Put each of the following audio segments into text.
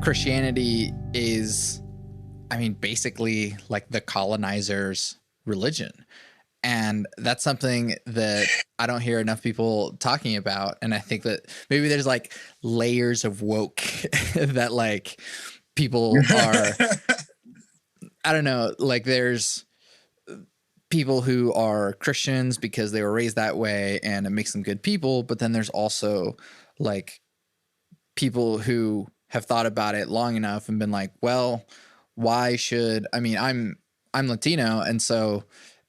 Christianity is, I mean, basically like the colonizer's religion. And that's something that I don't hear enough people talking about. And I think that maybe there's like layers of woke that like people are, I don't know, like there's people who are Christians because they were raised that way and it makes them good people. But then there's also like people who have thought about it long enough and been like, well, why should, I mean, I'm Latino. And so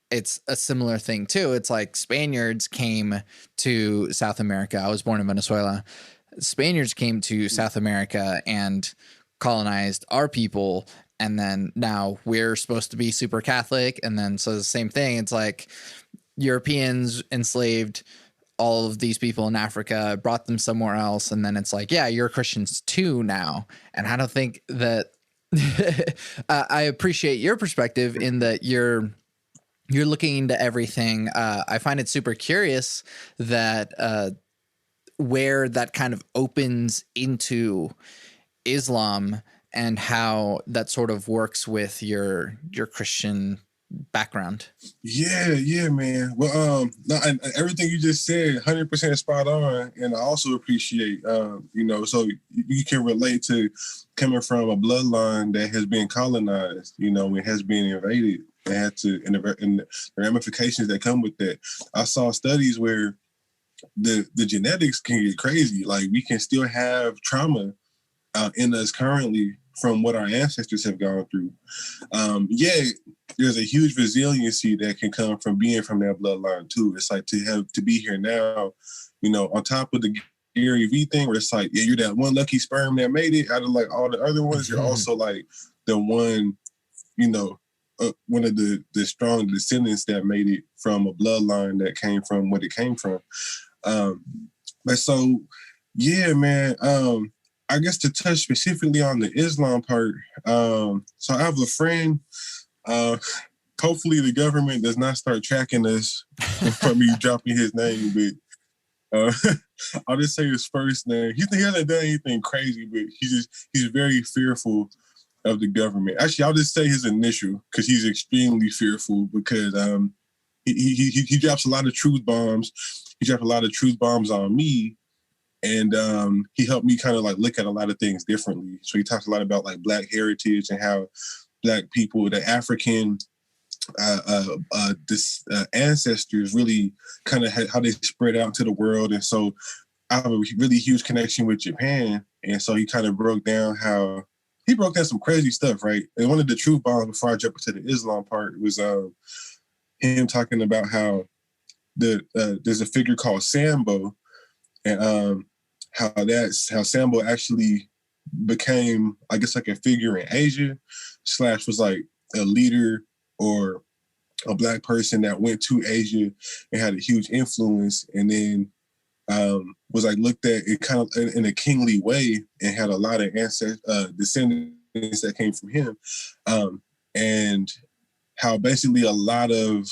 it's a similar thing too. It's like Spaniards came to South America. I was born in Venezuela. Spaniards came to South America and colonized our people. And then now we're supposed to be super Catholic. And then so the same thing. It's like Europeans enslaved all of these people in Africa, brought them somewhere else. And then it's like, yeah, you're Christians too now. And I don't think that I appreciate your perspective in that you're looking into everything. I find it super curious that where that kind of opens into Islam and how that sort of works with your Christian background. Yeah, man. Well, no, and everything you just said, 100% spot on. And I also appreciate, so you can relate to coming from a bloodline that has been colonized, and has been invaded and had to, and the ramifications that come with that. I saw studies where the genetics can get crazy. Like we can still have trauma in us currently from what our ancestors have gone through. There's a huge resiliency that can come from being from that bloodline too. It's like to be here now, on top of the Gary Vee thing where it's like, yeah, you're that one lucky sperm that made it out of like all the other ones. You're also like the one, one of the strong descendants that made it from a bloodline that came from what it came from. But so, yeah, man, I guess to touch specifically on the Islam part, so I have a friend, hopefully the government does not start tracking us from me dropping his name, but I'll just say his first name. He hasn't done anything crazy, but he's very fearful of the government. Actually, I'll just say his initial because he's extremely fearful because he drops a lot of truth bombs. He dropped a lot of truth bombs on me. And he helped me kind of like look at a lot of things differently. So he talks a lot about like Black heritage and how Black people, the African ancestors really kind of how they spread out to the world. And so I have a really huge connection with Japan. And so he kind of broke down some crazy stuff, right? And one of the truth bombs before I jump into the Islam part was him talking about how there's a figure called Sambo, and how Sambo actually became, I guess, like a figure in Asia, / was like a leader or a Black person that went to Asia and had a huge influence, and then was like looked at it kind of in a kingly way and had a lot of descendants that came from him, and how basically a lot of,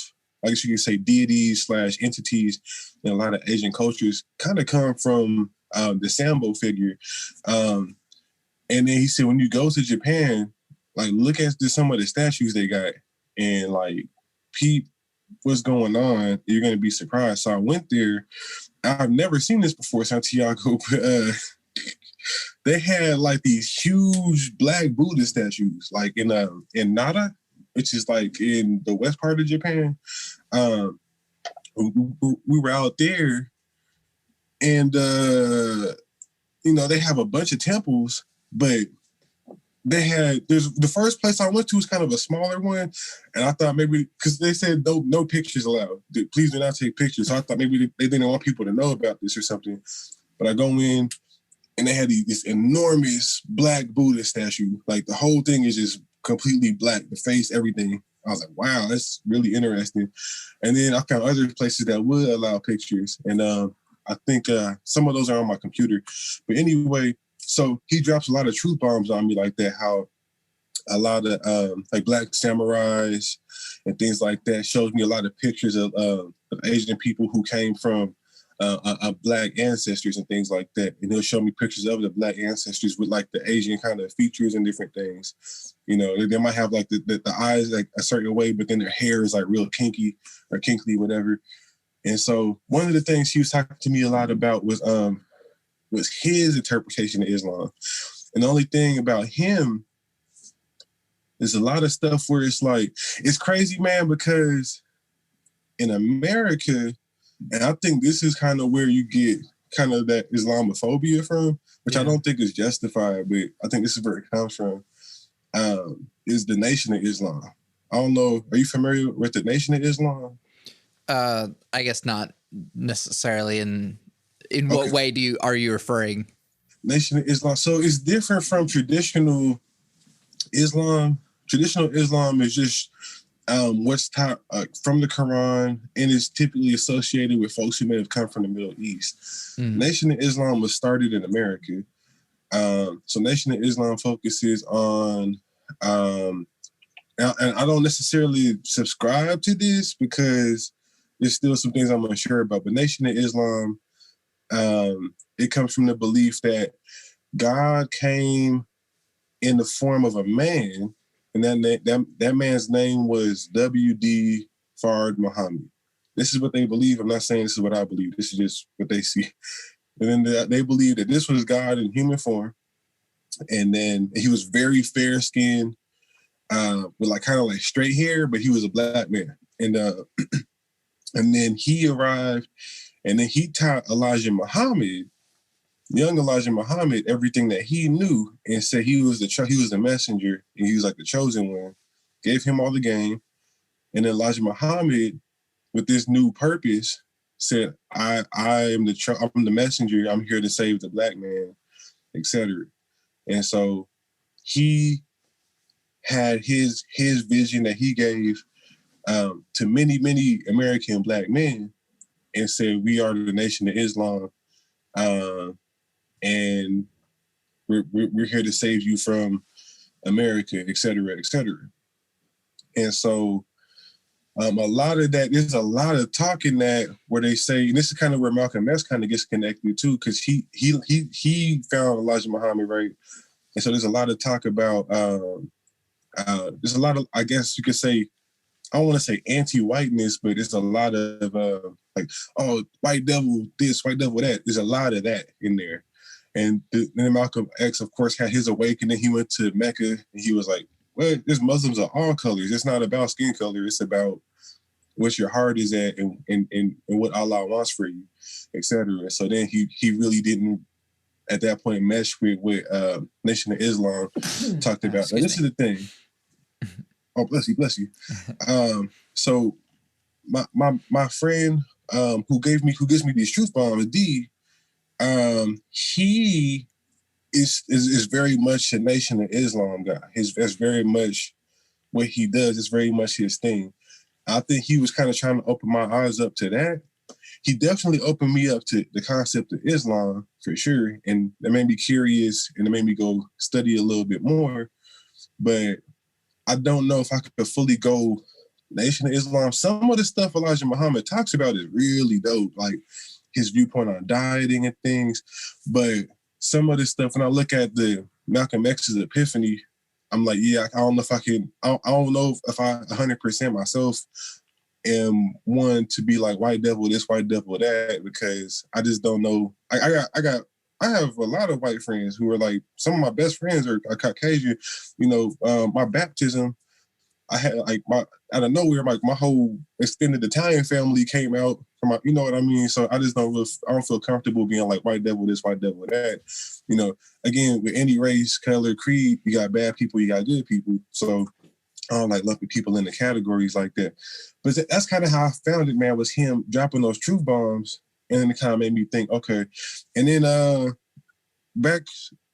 I guess you can say, deities / entities in a lot of Asian cultures kind of come from the Sambo figure. And then he said, when you go to Japan, like look at some of the statues they got and like peep what's going on. You're going to be surprised. So I went there. I've never seen this before, Santiago, but they had like these huge Black Buddha statues, like in Nara, which is like in the west part of Japan. We were out there, and they have a bunch of temples, but there's the first place I went to was kind of a smaller one, and I thought maybe because they said no pictures allowed, please do not take pictures. So I thought maybe they didn't want people to know about this or something. But I go in, and they had this enormous Black Buddha statue. Like the whole thing is just completely Black, the face, everything. I was like, wow, that's really interesting. And then I found other places that would allow pictures. And I think some of those are on my computer. But anyway, so he drops a lot of truth bombs on me like that, how a lot of like Black samurais and things like that, shows me a lot of pictures of Asian people who came from black ancestors and things like that. And he'll show me pictures of the black ancestors with like the Asian kind of features and different things. You know, they might have like the eyes like a certain way, but then their hair is like real kinky or kinkly, whatever. And so one of the things he was talking to me a lot about was his interpretation of Islam. And the only thing about him is a lot of stuff where it's like, it's crazy, man, because in America, and I think this is kind of where you get kind of that Islamophobia from, which I don't think is justified, but I think this is where it comes from, is the Nation of Islam. I don't know. Are you familiar with the Nation of Islam? I guess not necessarily. In what way are you referring? Nation of Islam. So it's different from traditional Islam. Traditional Islam is just what's taught from the Quran, and is typically associated with folks who may have come from the Middle East. Nation of Islam was started in America. So Nation of Islam focuses on, and I don't necessarily subscribe to this because there's still some things I'm unsure about, but Nation of Islam, it comes from the belief that God came in the form of a man, and that man's name was W.D. Fard Muhammad. This is what they believe. I'm not saying this is what I believe. This is just what they see. And then they believe that this was God in human form. And then he was very fair-skinned, with like kind of like straight hair, but he was a black man. And and then he arrived, and then he taught young Elijah Muhammad, everything that he knew, and said he was the messenger, and he was like the chosen one. Gave him all the game, and then Elijah Muhammad, with this new purpose, said, I'm the messenger. I'm here to save the black man, etc. And so he had his vision that he gave to many American black men, and said, we are the Nation of Islam, and we're here to save you from America, et cetera, et cetera. And so a lot of that, there's a lot of talk in that where they say, and this is kind of where Malcolm X kind of gets connected too, because he found Elijah Muhammad, right? And so there's a lot of talk about, there's a lot of, I guess you could say, I don't want to say anti-whiteness, but it's a lot of like, oh, white devil this, white devil that. There's a lot of that in there. And then Malcolm X, of course, had his awakening. He went to Mecca, and he was like, well, there's Muslims of all colors. It's not about skin color. It's about what your heart is at and what Allah wants for you, etc. So then he really didn't, at that point, mesh with what Nation of Islam talked about. Now, this is the thing. Oh, bless you. So my friend who gives me these truth bombs, D, he is very much a Nation of Islam guy. That's very much what he does. It's very much his thing. I think he was kind of trying to open my eyes up to that. He definitely opened me up to the concept of Islam for sure, and that made me curious, and it made me go study a little bit more. But I don't know if I could fully go Nation of Islam. Some of the stuff Elijah Muhammad talks about is really dope, like his viewpoint on dieting and things. But some of this stuff, when I look at the Malcolm X's epiphany, I'm like, yeah, I don't know if I can, I don't know if I 100% myself am one to be like white devil this, white devil that, because I just don't know. I have a lot of white friends who are like, some of my best friends are Caucasian. You know, my baptism, I had like out of nowhere, like my whole extended Italian family came out from my, you know what I mean? So I just I don't feel comfortable being like white devil this, white devil that. You know, again, with any race, color, creed, you got bad people, you got good people. So I don't like lumping people into categories like that. But that's kind of how I found it, man, was him dropping those truth bombs. And then it kind of made me think, okay. And then back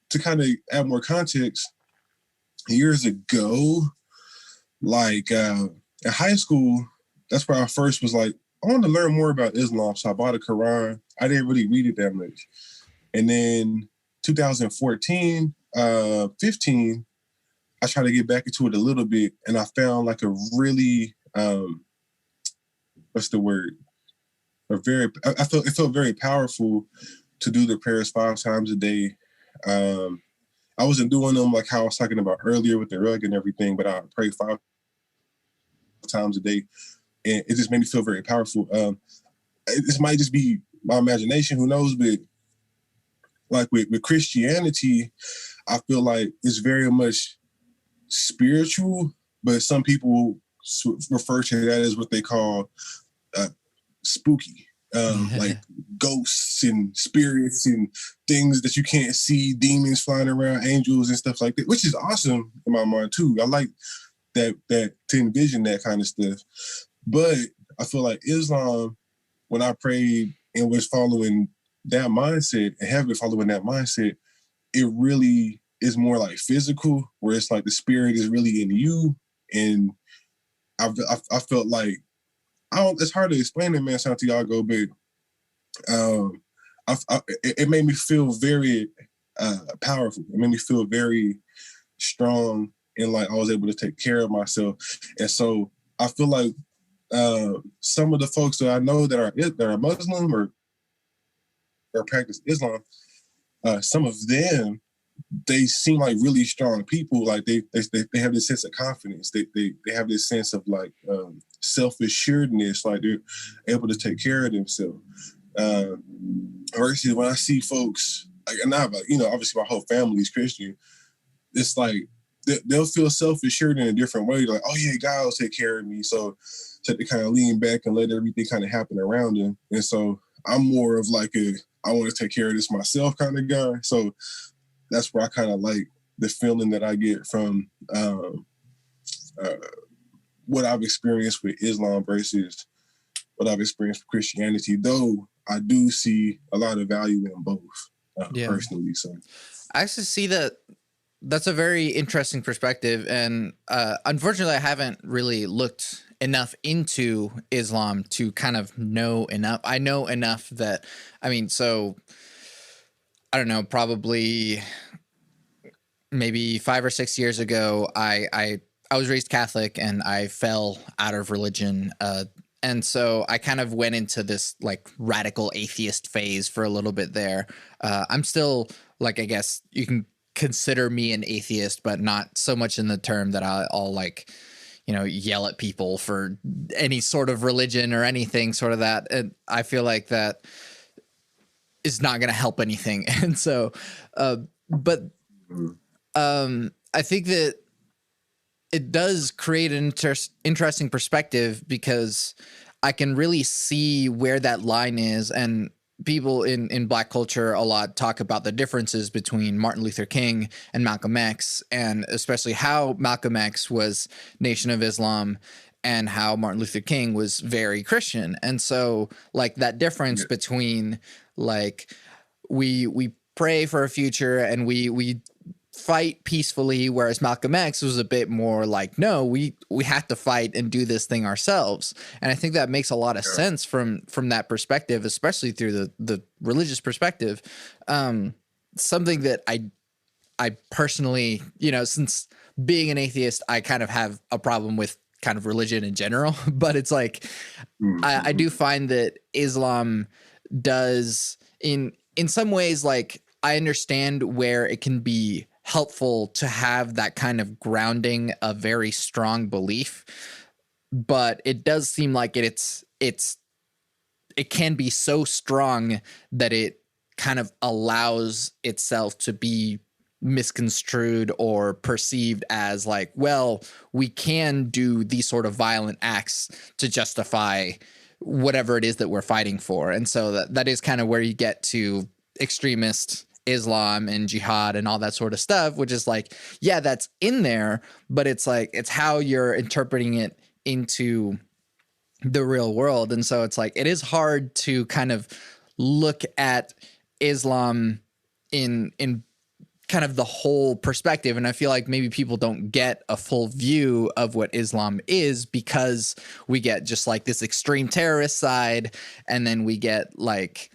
to kind of add more context, years ago, like in high school, that's where I first was like, I want to learn more about Islam. So I bought a Quran. I didn't really read it that much. And then 2014, 15, I tried to get back into it a little bit, and I found like a really, what's the word? it felt very powerful to do the prayers 5 times a day. I wasn't doing them like how I was talking about earlier with the rug and everything, but I pray 5 times a day, and it just made me feel very powerful. This might just be my imagination, who knows? But like with Christianity, I feel like it's very much spiritual, but some people refer to that as what they call spooky, like ghosts and spirits and things that you can't see, demons flying around, angels and stuff like that, which is awesome in my mind too. I like that to envision that kind of stuff. But I feel like Islam, when I prayed and was following that mindset and have been following that mindset, it really is more like physical, where it's like the spirit is really in you. And I felt like, it's hard to explain it, man, Santiago, but it made me feel very powerful. It made me feel very strong, and like I was able to take care of myself. And so I feel like some of the folks that I know that are Muslim or practice Islam, some of them, they seem like really strong people. Like they have this sense of confidence. They have this sense of like self-assuredness, like they're able to take care of themselves. Versus when I see folks, like, and obviously my whole family is Christian, it's like they'll feel self-assured in a different way. Like, oh yeah, God will take care of me. So they kind of lean back and let everything kind of happen around them. And so I'm more of like I want to take care of this myself kind of guy. So that's where I kind of like the feeling that I get from what I've experienced with Islam versus what I've experienced with Christianity, though I do see a lot of value in both personally. So I actually see that that's a very interesting perspective. And unfortunately, I haven't really looked enough into Islam to kind of know enough. I know enough that, so I don't know, probably maybe 5 or 6 years ago, I was raised Catholic and I fell out of religion. And so I kind of went into this like radical atheist phase for a little bit there. I'm still like, I guess you can consider me an atheist, but not so much in the term that I'll like, yell at people for any sort of religion or anything sort of that. And I feel like that is not going to help anything. And so, I think that it does create an interesting perspective, because I can really see where that line is. And people in Black culture a lot talk about the differences between Martin Luther King and Malcolm X, and especially how Malcolm X was Nation of Islam and how Martin Luther King was very Christian. And so like that difference between like we pray for a future and we fight peacefully, whereas Malcolm X was a bit more like, no, we have to fight and do this thing ourselves. And I think that makes a lot of sense from that perspective, especially through the religious perspective. Something that I personally, since being an atheist, I kind of have a problem with kind of religion in general, but it's like, I do find that Islam does in some ways, like I understand where it can be helpful to have that kind of grounding, a very strong belief, but it does seem like it can be so strong that it kind of allows itself to be misconstrued or perceived as like, well, we can do these sort of violent acts to justify whatever it is that we're fighting for. And so that is kind of where you get to extremist Islam and jihad and all that sort of stuff, which is like, yeah, that's in there, but it's like, it's how you're interpreting it into the real world. And so it's like, it is hard to kind of look at Islam in kind of the whole perspective. And I feel like maybe people don't get a full view of what Islam is, because we get just like this extreme terrorist side, and then we get like,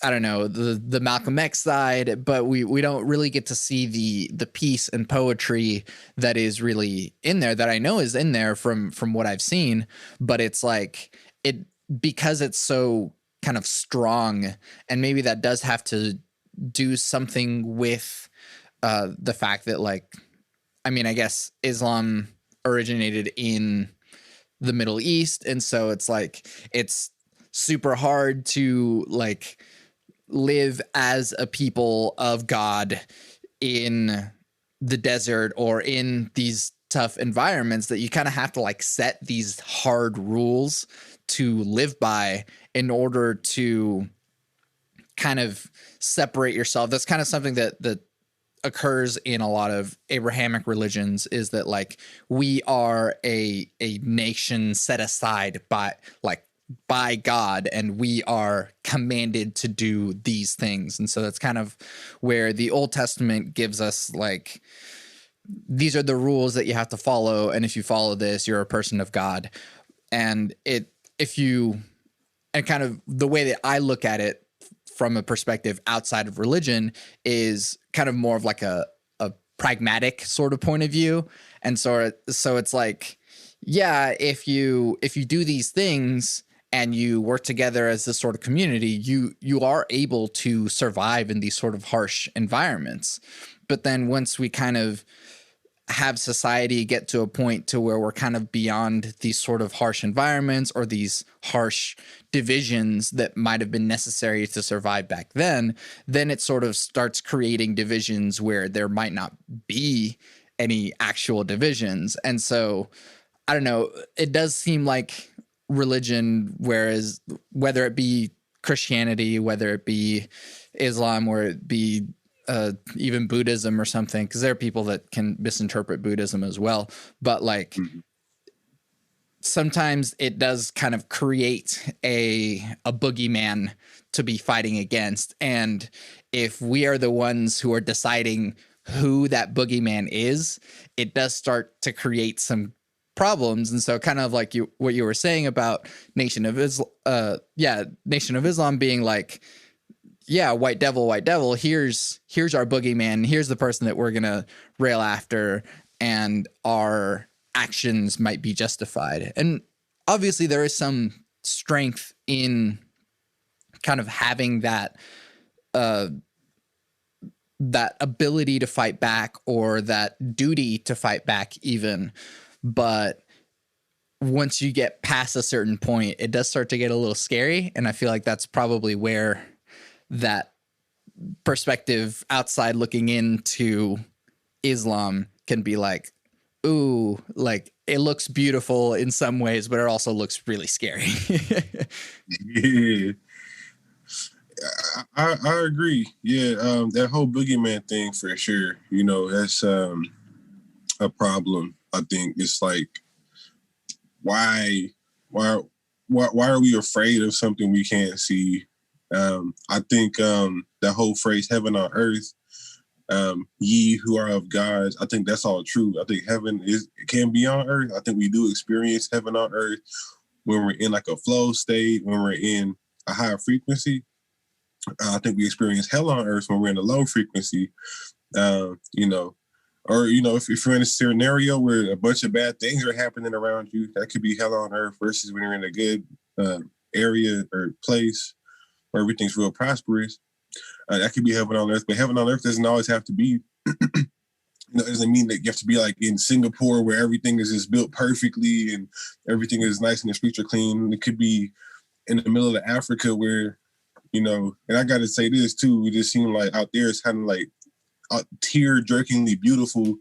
I don't know, the Malcolm X side, but we don't really get to see the peace and poetry that is really in there, that I know is in there from what I've seen. But it's like, because it's so kind of strong, and maybe that does have to do something with the fact that, like, I mean, I guess Islam originated in the Middle East, and so it's like it's super hard to like live as a people of God in the desert or in these tough environments, that you kind of have to like set these hard rules to live by in order to kind of separate yourself. That's kind of something that occurs in a lot of Abrahamic religions, is that like we are a nation set aside by God, and we are commanded to do these things. And so that's kind of where the Old Testament gives us like, these are the rules that you have to follow, and if you follow this, you're a person of God. And kind of the way that I look at it from a perspective outside of religion is kind of more of like a pragmatic sort of point of view. And so it's like, yeah, if you do these things and you work together as this sort of community, you are able to survive in these sort of harsh environments. But then once we kind of have society get to a point to where we're kind of beyond these sort of harsh environments or these harsh divisions that might have been necessary to survive back then it sort of starts creating divisions where there might not be any actual divisions. And so I don't know, it does seem like religion, whereas whether it be Christianity, whether it be Islam, or it be even Buddhism or something, because there are people that can misinterpret Buddhism as well. But like sometimes it does kind of create a boogeyman to be fighting against. And if we are the ones who are deciding who that boogeyman is, it does start to create some problems. And so kind of like what you were saying about Nation of Islam being like, yeah, white devil, here's our boogeyman, here's the person that we're going to rail after, and our actions might be justified. And obviously there is some strength in kind of having that ability to fight back, or that duty to fight back even. But once you get past a certain point, it does start to get a little scary. And I feel like that's probably where that perspective outside looking into Islam can be like, ooh, like it looks beautiful in some ways, but it also looks really scary. Yeah, I agree. Yeah, that whole boogeyman thing for sure. You know, that's a problem. I think it's like, why are we afraid of something we can't see? I think that whole phrase "heaven on earth," ye who are of God, I think that's all true. I think heaven can be on earth. I think we do experience heaven on earth when we're in like a flow state, when we're in a higher frequency. I think we experience hell on earth when we're in a low frequency. You know, or you know, if you're in a scenario where a bunch of bad things are happening around you, that could be hell on earth. Versus when you're in a good area or place where everything's real prosperous, that could be heaven on earth. But heaven on earth doesn't always have to be. You know, it doesn't mean that you have to be like in Singapore where everything is just built perfectly and everything is nice and the streets are clean. It could be in the middle of Africa where, you know, and I got to say this too, it just seemed like out there it's kind of like tear-jerkingly beautiful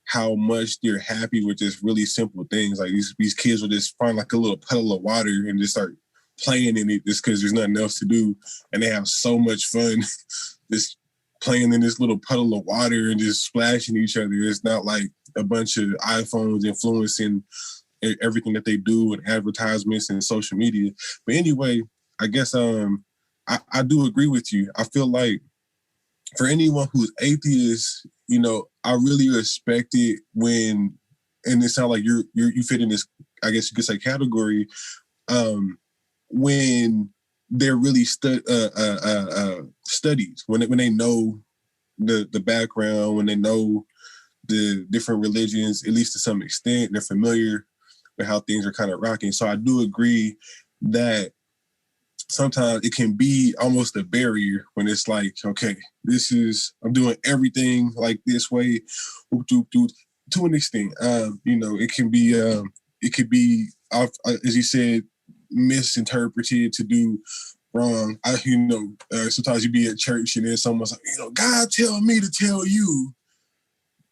how much they're happy with just really simple things. Like these kids will just find like a little puddle of water and just start playing in it just because there's nothing else to do. And they have so much fun just playing in this little puddle of water and just splashing each other. It's not like a bunch of iPhones influencing everything that they do and advertisements and social media. But anyway, I guess I do agree with you. I feel like for anyone who's atheist, you know, I really respect it when, and it sounds like you fit in this, I guess you could say, category, when they're really studies, when they know the background, when they know the different religions, at least to some extent, they're familiar with how things are kind of rocking. So I do agree that sometimes it can be almost a barrier when it's like, okay, I'm doing everything like this way, to an extent. It could be, as you said, misinterpreted to do wrong. Sometimes you be at church and then someone's like, God tell me to tell you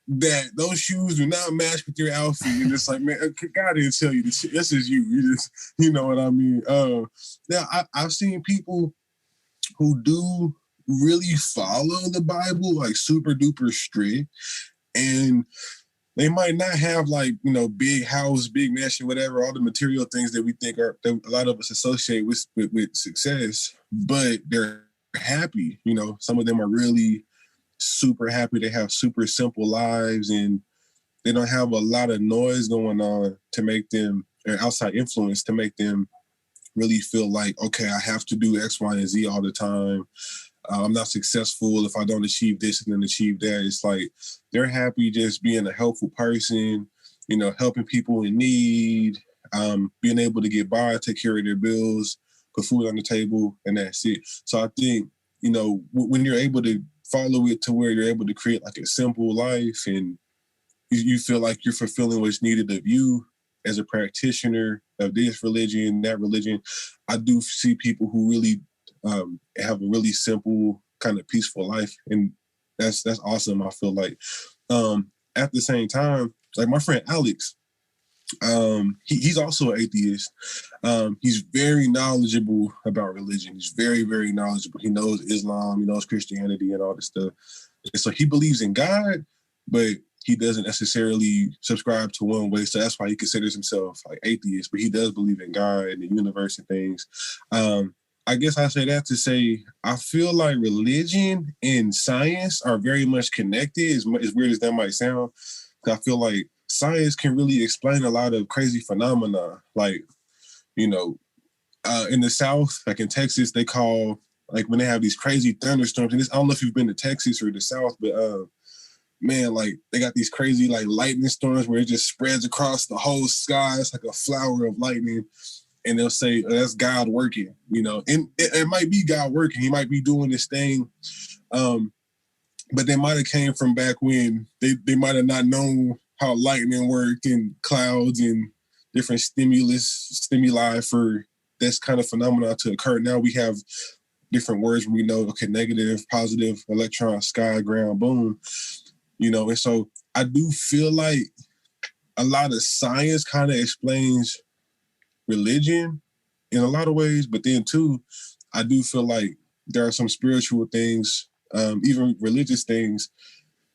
that those shoes do not match with your outfit. And it's like, man, God didn't tell you this. This is you. You just, you know what I mean? Now, I've seen people who do really follow the Bible, like super duper strict, and they might not have like, big house, big mansion, whatever, all the material things that we think that a lot of us associate with success, but they're happy. Some of them are really super happy. They have super simple lives and they don't have a lot of noise going on to make them, or outside influence to make them really feel like, okay, I have to do X, Y, and Z all the time. I'm not successful if I don't achieve this and then achieve that. It's like they're happy just being a helpful person, helping people in need, being able to get by, take care of their bills, put food on the table, and that's it. So I think, when you're able to follow it to where you're able to create like a simple life and you feel like you're fulfilling what's needed of you as a practitioner of this religion, that religion, I do see people who really have a really simple kind of peaceful life. And that's awesome. I feel like at the same time, like my friend Alex, he's also an atheist. He's very knowledgeable about religion. He's very, very knowledgeable. He knows Islam, he knows Christianity and all this stuff. And so he believes in God, but he doesn't necessarily subscribe to one way. So that's why he considers himself like atheist, but he does believe in God and the universe and things. I guess I say that to say, I feel like religion and science are very much connected, as weird as that might sound. I feel like science can really explain a lot of crazy phenomena. Like, in the South, like in Texas, they call, like when they have these crazy thunderstorms, and I don't know if you've been to Texas or the South, but man, like they got these crazy like lightning storms where it just spreads across the whole sky. It's like a flower of lightning. And they'll say, oh, that's God working, and it might be God working. He might be doing this thing. But they might have came from back when they might have not known how lightning worked and clouds and different stimuli for this kind of phenomena to occur. Now we have different words when we know, okay, negative, positive, electron, sky, ground, boom, and so I do feel like a lot of science kind of explains religion in a lot of ways, but then too, I do feel like there are some spiritual things, even religious things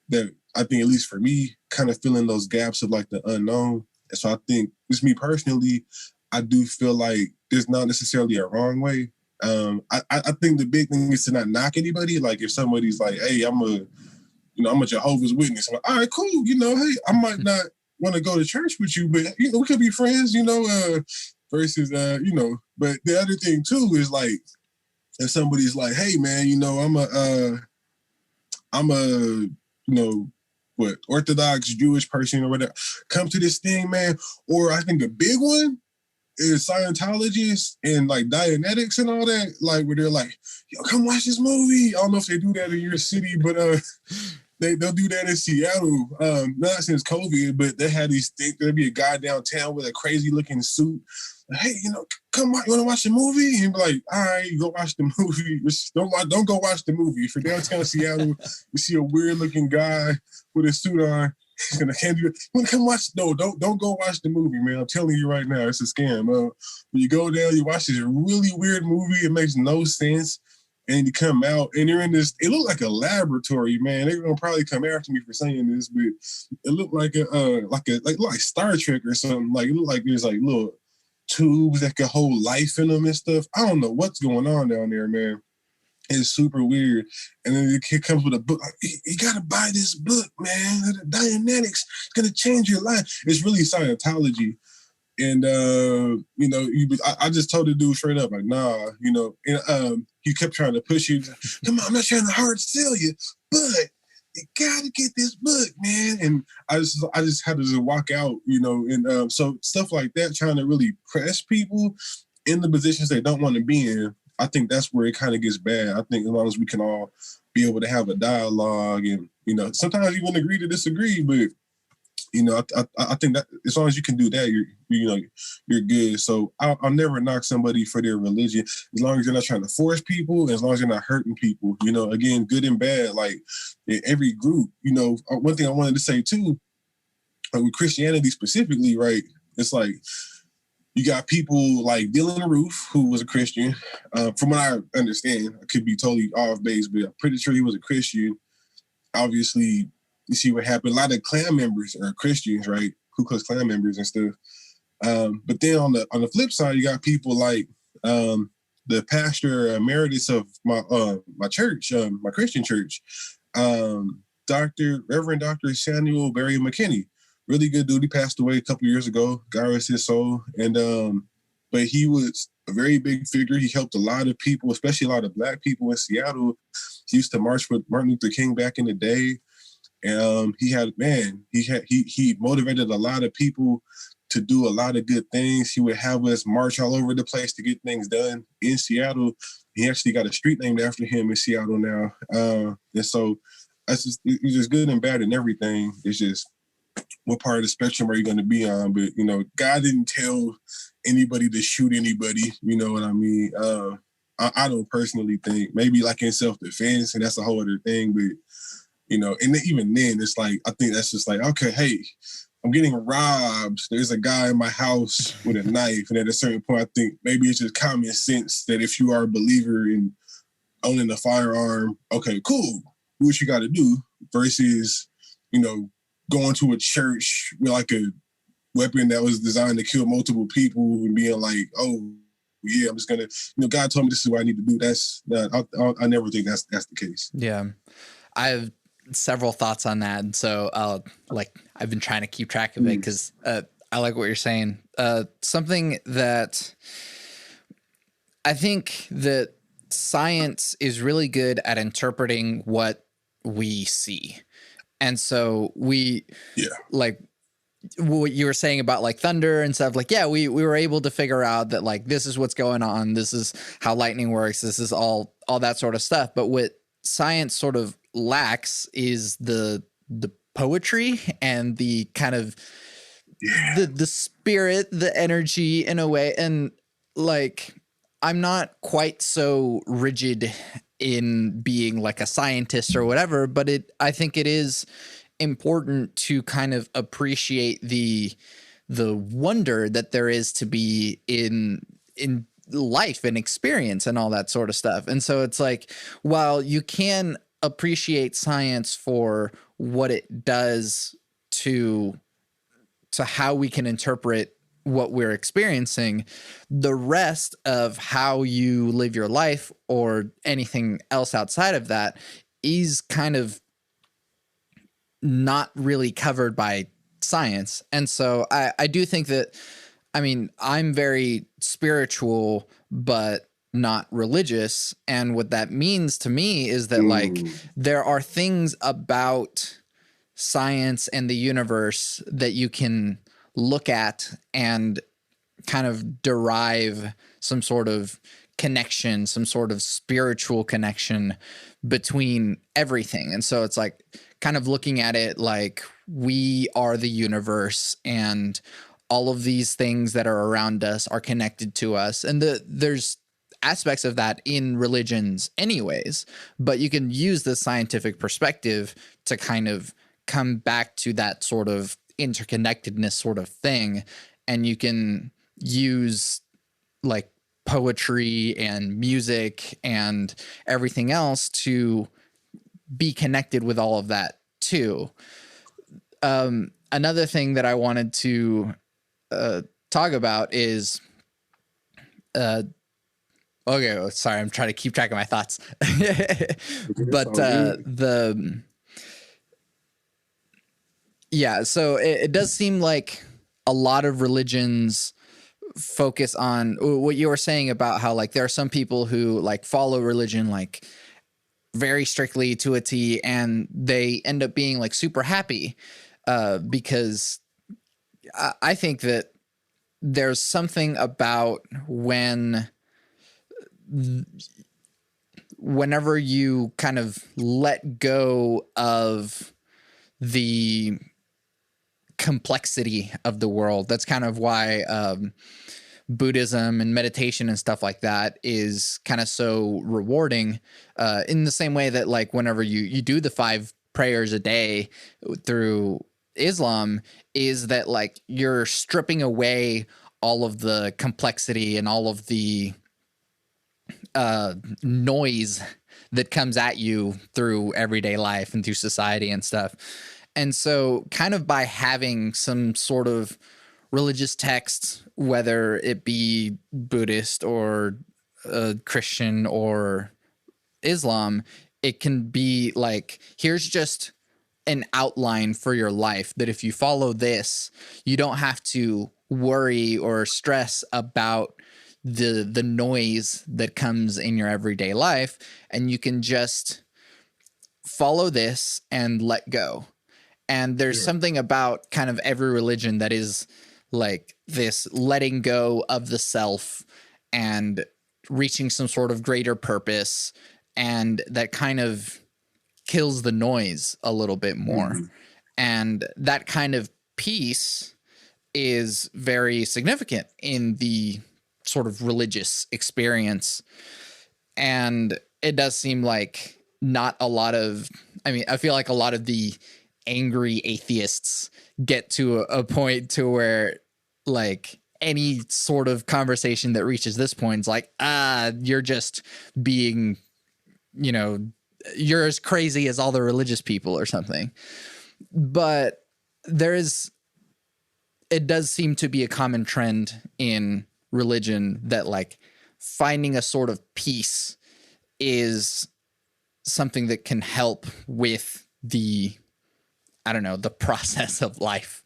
that I think, at least for me, kind of fill in those gaps of like the unknown. And so I think, just me personally, I do feel like there's not necessarily a wrong way. I think the big thing is to not knock anybody. Like if somebody's like, hey, I'm a Jehovah's Witness. I'm like, all right, cool. Hey, I might not want to go to church with you, but we could be friends, versus but the other thing too is like if somebody's like, hey man, I'm a Orthodox Jewish person or whatever, come to this thing, man. Or I think a big one is Scientologists and like Dianetics and all that, like where they're like, yo, come watch this movie. I don't know if they do that in your city, but they'll do that in Seattle. Not since COVID, but they had these things. There'd be a guy downtown with a crazy looking suit. Hey, come on, you want to watch the movie? And be like, all right, go watch the movie. Don't go watch the movie. If you're downtown Seattle, you see a weird looking guy with a suit on, and I can't do it. You want to come watch? No, don't go watch the movie, man. I'm telling you right now, it's a scam. When you go down, you watch this really weird movie. It makes no sense. And you come out and you're in this, it looked like a laboratory, man. They're gonna probably come after me for saying this, but it looked like like Star Trek or something. Like it looked like there's like little tubes that could hold life in them and stuff. I don't know what's going on down there, man. It's super weird. And then the kid comes with a book. Like, you gotta buy this book, man. The Dianetics is gonna change your life. It's really Scientology. And I just told the dude straight up, like, nah, and he kept trying to push you. Come on, I'm not trying to hard sell you, but you gotta get this book, man. And I just had to just walk out, and so stuff like that, trying to really press people, in the positions they don't want to be in, I think that's where it kind of gets bad. I think as long as we can all be able to have a dialogue, and sometimes you wouldn't agree to disagree, but I think that as long as you can do that, you're good. So I'll never knock somebody for their religion as long as you're not trying to force people, and as long as you're not hurting people. Again, good and bad. Like in every group, one thing I wanted to say too, with Christianity specifically, right? It's like you got people like Dylan Roof, who was a Christian. From what I understand, I could be totally off base, but I'm pretty sure he was a Christian. Obviously, you see what happened. A lot of Klan members are Christians, right? Ku Klux Klan members and stuff. But then on the flip side, you got people like the pastor emeritus of my church, my Christian church, Reverend Dr. Samuel Barry McKinney. Really good dude. He passed away a couple years ago. God rest his soul. And but he was a very big figure. He helped a lot of people, especially a lot of Black people in Seattle. He used to march with Martin Luther King back in the day. And he motivated a lot of people to do a lot of good things. He would have us march all over the place to get things done in Seattle. He actually got a street named after him in Seattle now. And so it's just good and bad and everything. It's just what part of the spectrum are you going to be on? But, God didn't tell anybody to shoot anybody. You know what I mean? I don't personally think, maybe like in self-defense, and that's a whole other thing. But, and even then, it's like, I think that's just like, okay, hey, I'm getting robbed. There's a guy in my house with a knife. And at a certain point, I think maybe it's just common sense that if you are a believer in owning a firearm, okay, cool. Do what you got to do versus, going to a church with like a weapon that was designed to kill multiple people and being like, oh, yeah, I'm just going to, God told me this is what I need to do. I never think that's the case. Yeah. I have several thoughts on that. And so I've been trying to keep track of it because I like what you're saying. Something that I think that science is really good at interpreting what we see. And so like what you were saying about like thunder and stuff, like, yeah, we were able to figure out that like, this is what's going on. This is how lightning works. This is all that sort of stuff. But what science sort of lacks is the poetry and the kind of the spirit, the energy in a way. And like, I'm not quite so rigid in being like a scientist or whatever, but I think it is important to kind of appreciate the wonder that there is to be in life and experience and all that sort of stuff. And so it's like, while you can appreciate science for what it does to how we can interpret what we're experiencing, the rest of how you live your life or anything else outside of that is kind of not really covered by science. And so I do think that, I mean, I'm very spiritual, but not religious. And what that means to me is that like, there are things about science and the universe that you can look at and kind of derive some sort of connection, some sort of spiritual connection between everything. And so it's like kind of looking at it like we are the universe and all of these things that are around us are connected to us. And there's aspects of that in religions anyways, but you can use the scientific perspective to kind of come back to that sort of interconnectedness sort of thing. And you can use like poetry and music and everything else to be connected with all of that too. Another thing that I wanted to talk about is okay, sorry, I'm trying to keep track of my thoughts. But so it does seem like a lot of religions focus on what you were saying about how like there are some people who like follow religion like very strictly to a T, and they end up being like super happy because I think that there's something about whenever you kind of let go of the complexity of the world. That's kind of why Buddhism and meditation and stuff like that is kind of so rewarding, in the same way that like whenever you do the 5 prayers a day through Islam, is that like you're stripping away all of the complexity and all of the noise that comes at you through everyday life and through society and stuff. And so kind of by having some sort of religious texts, whether it be Buddhist or Christian or Islam, it can be like, here's just an outline for your life that if you follow this, you don't have to worry or stress about the noise that comes in your everyday life, and you can just follow this and let go. And there's something about kind of every religion that is like this letting go of the self and reaching some sort of greater purpose, and that kind of kills the noise a little bit more. And that kind of peace is very significant in the sort of religious experience. And it does seem like not a lot of, I mean, I feel like a lot of the angry atheists get to a point to where like any sort of conversation that reaches this point is like, you're just being, you know, you're as crazy as all the religious people or something. But it does seem to be a common trend in religion that like finding a sort of peace is something that can help with the, I don't know, the process of life.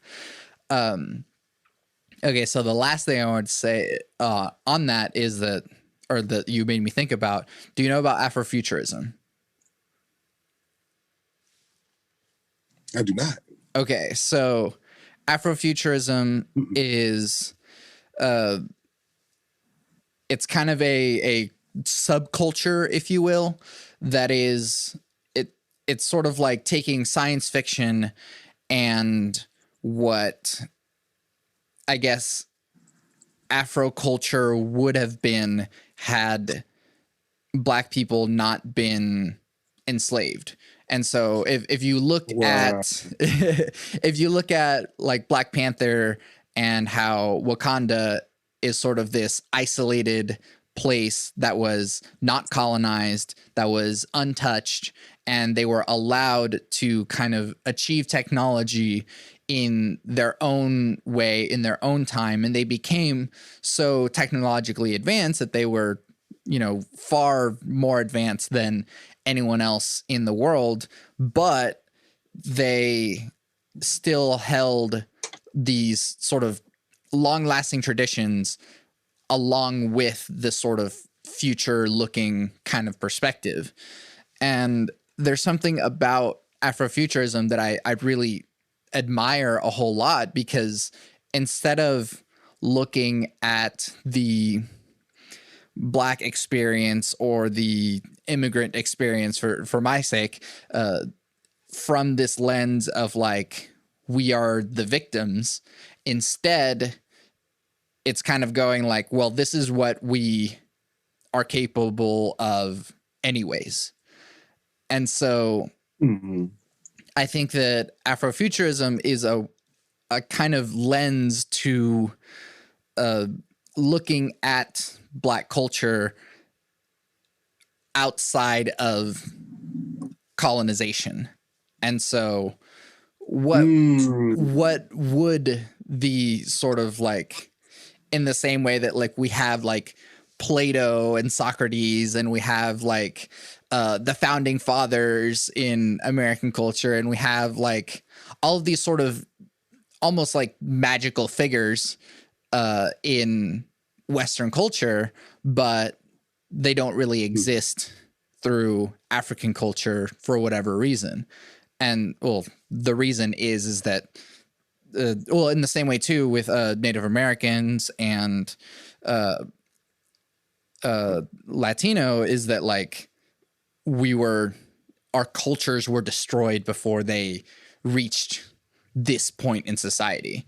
Okay, so the last thing I wanted to say on that is that you made me think about, do you know about Afrofuturism? I do not. Okay, so Afrofuturism is it's kind of a subculture, if you will, that is it's sort of like taking science fiction and what I guess Afro culture would have been had Black people not been enslaved. And so if you look at if you look at like Black Panther and how Wakanda is sort of this isolated place that was not colonized, that was untouched, and they were allowed to kind of achieve technology in their own way, in their own time. And they became so technologically advanced that they were, you know, far more advanced than anyone else in the world, but they still held these sort of long-lasting traditions along with the sort of future-looking kind of perspective. And there's something about Afrofuturism that I really admire a whole lot, because instead of looking at the Black experience or the immigrant experience for my sake, from this lens of like, we are the victims, instead it's kind of going like, well, this is what we are capable of anyways. And so I think that Afrofuturism is a kind of lens to looking at Black culture outside of colonization. And so what would the sort of like, in the same way that like we have like Plato and Socrates, and we have like the founding fathers in American culture, and we have like all of these sort of almost like magical figures in Western culture, but they don't really exist through African culture for whatever reason. And well, the reason is that well, in the same way too with Native Americans and Latino, is that like our cultures were destroyed before they reached this point in society.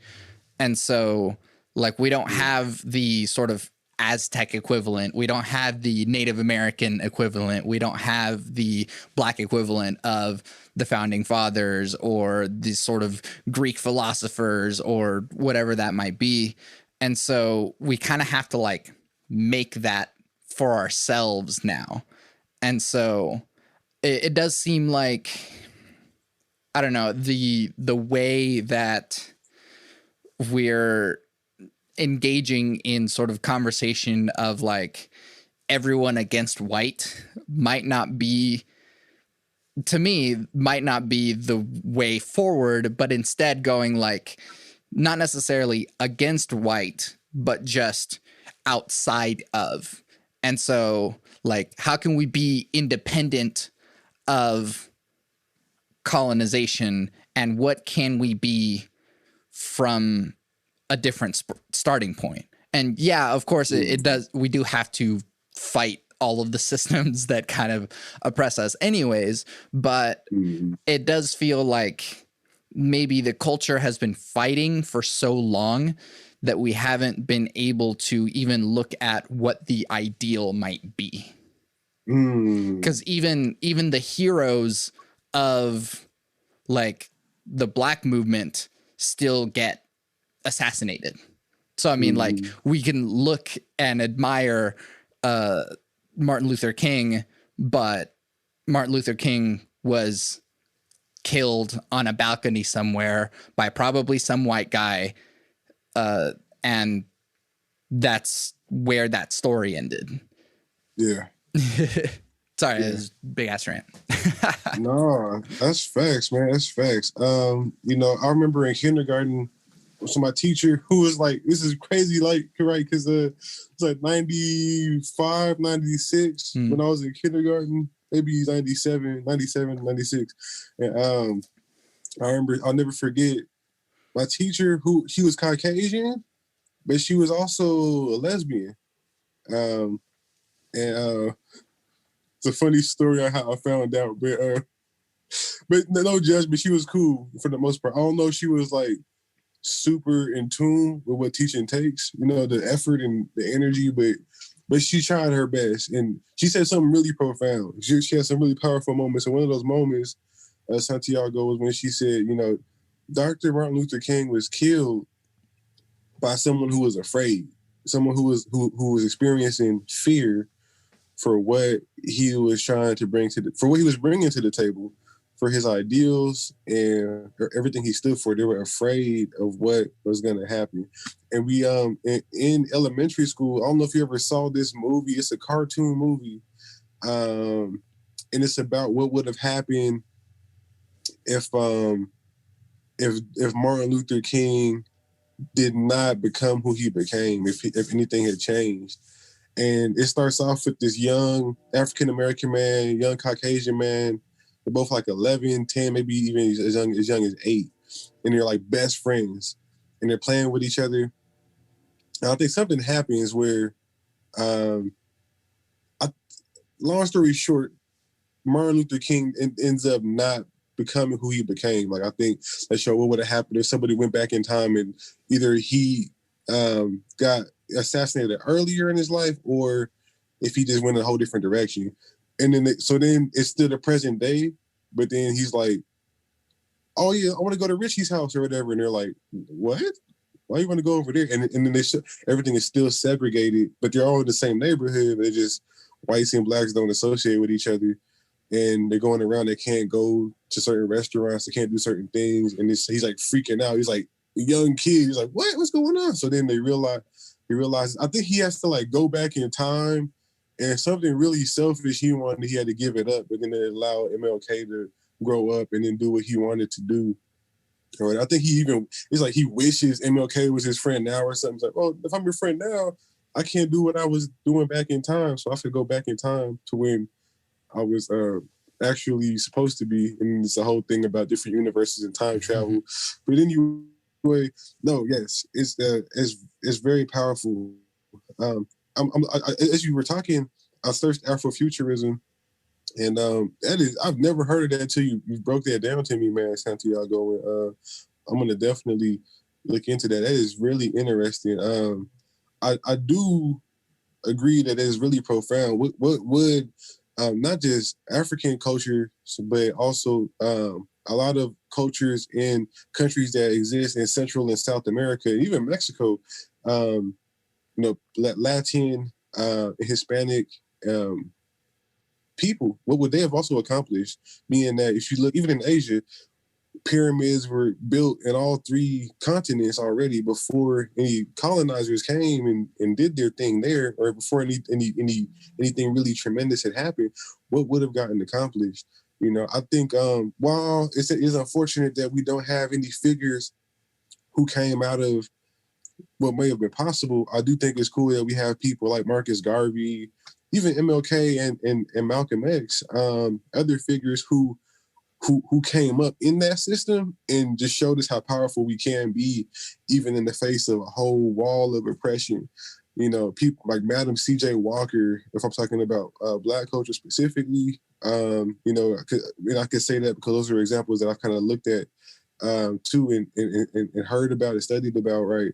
And so like we don't have the sort of Aztec equivalent. We don't have the Native American equivalent. We don't have the Black equivalent of the founding fathers or the sort of Greek philosophers or whatever that might be. And so we kind of have to like make that for ourselves now. And so it does seem like, I don't know, the way that we're engaging in sort of conversation of like everyone against white might not be the way forward, but instead going like not necessarily against white, but just outside of. And so like, how can we be independent of colonization, and what can we be from a different starting point? And yeah, of course it does. We do have to fight all of the systems that kind of oppress us anyways, but it does feel like maybe the culture has been fighting for so long that we haven't been able to even look at what the ideal might be. Because even the heroes of like the Black movement still get assassinated. So I mean, like we can look and admire Martin Luther King, but Martin Luther King was killed on a balcony somewhere by probably some white guy, and that's where that story ended. Yeah. Sorry, it was big ass rant. No, that's facts, man. That's facts. You know, I remember in kindergarten, so my teacher, who was like, this is crazy, like, right? Because it's like 95, 96 when I was in kindergarten, maybe 97, 96. And I remember, I'll never forget, my teacher, she was Caucasian, but she was also a lesbian. And it's a funny story on how I found out, but no judgment. She was cool for the most part. I don't know if she was like super in tune with what teaching takes, you know, the effort and the energy, but she tried her best, and she said something really profound. She had some really powerful moments, and one of those moments, Santiago, was when she said, you know, Dr. Martin Luther King was killed by someone who was afraid, someone who was experiencing fear for what he was trying to bring for what he was bringing to the table, for his ideals and everything he stood for. They were afraid of what was going to happen. And we, in elementary school, I don't know if you ever saw this movie. It's a cartoon movie. And it's about what would have happened if Martin Luther King did not become who he became, if anything had changed. And it starts off with this young African-American man, young Caucasian man. They're both like 11, 10, maybe even as young as 8. And they're like best friends. And they're playing with each other. And I think something happens where, long story short, Martin Luther King ends up not becoming who he became. Like, I think that show what would have happened if somebody went back in time and either he got assassinated earlier in his life, or if he just went in a whole different direction. And then then it's still the present day, but then he's like, oh yeah, I want to go to Richie's house or whatever. And they're like, what? Why you want to go over there? And then everything is still segregated, but they're all in the same neighborhood. They're just whites and blacks don't associate with each other. And they're going around, they can't go to certain restaurants, they can't do certain things. And he's like freaking out. He's like a young kid. He's like, what's going on? So then he realizes, I think he has to like go back in time, and something really selfish he had to give it up, but then it allowed MLK to grow up and then do what he wanted to do. Or I think it's like he wishes MLK was his friend now or something. It's like, well, if I'm your friend now, I can't do what I was doing back in time. So I should go back in time to when I was actually supposed to be. And it's a whole thing about different universes and time travel. But then Anyway, no, yes, it's very powerful. As you were talking, I searched Afrofuturism, and that is, I've never heard of that until you broke that down to me, man, Santiago. And I'm gonna definitely look into that. That is really interesting. I do agree that it's really profound. What would not just African culture, but also a lot of cultures in countries that exist in Central and South America, even Mexico, Latin, Hispanic people, what would they have also accomplished? Meaning that if you look, even in Asia, pyramids were built in all three continents already before any colonizers came and did their thing there, or before anything really tremendous had happened. What would have gotten accomplished? I think while it's unfortunate that we don't have any figures who came out of what may have been possible, I do think it's cool that we have people like Marcus Garvey, even MLK and Malcolm X, other figures who came up in that system and just showed us how powerful we can be, even in the face of a whole wall of oppression. People like Madam C.J. Walker, if I'm talking about Black culture specifically, I could say that because those are examples that I've kind of looked at too and heard about and studied about, right?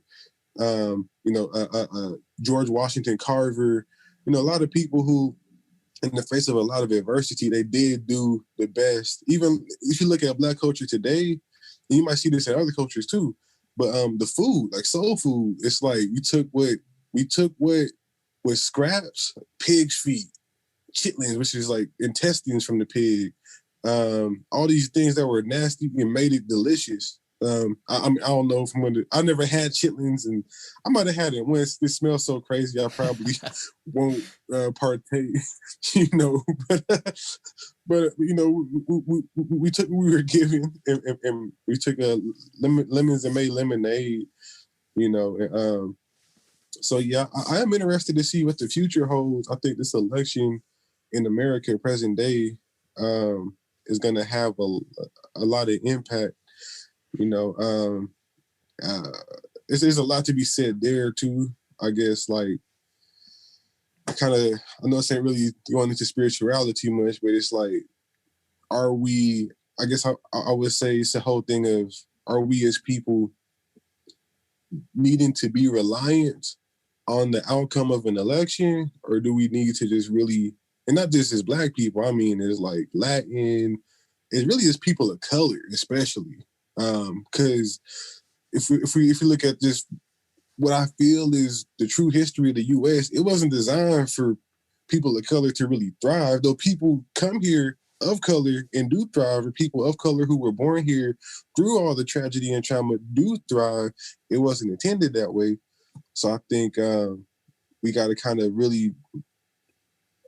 George Washington Carver, a lot of people who, in the face of a lot of adversity, they did do the best. Even if you look at Black culture today, and you might see this in other cultures too, but the food, like soul food, it's like we took what was scraps, pig's feet, chitlins, which is like intestines from the pig, all these things that were nasty and made it delicious. I don't know from when I never had chitlins, and I might have had it once. It smells so crazy, I probably won't partake. But we took what we were given, and we took lemons and made lemonade. So yeah, I am interested to see what the future holds. I think this election in America, present day, is going to have a lot of impact. There's a lot to be said there too. I guess like I know it's ain't really going into spirituality much, but it's like, are we? I guess I would say it's the whole thing of, are we as people needing to be reliant on the outcome of an election, or do we need to just really, and not just as Black people, I mean, it's like Latin, it really is people of color, especially, because if we look at just what I feel is the true history of the U.S., it wasn't designed for people of color to really thrive. Though people come here of color and do thrive, or people of color who were born here through all the tragedy and trauma do thrive, it wasn't intended that way. So I think we got to kind of really,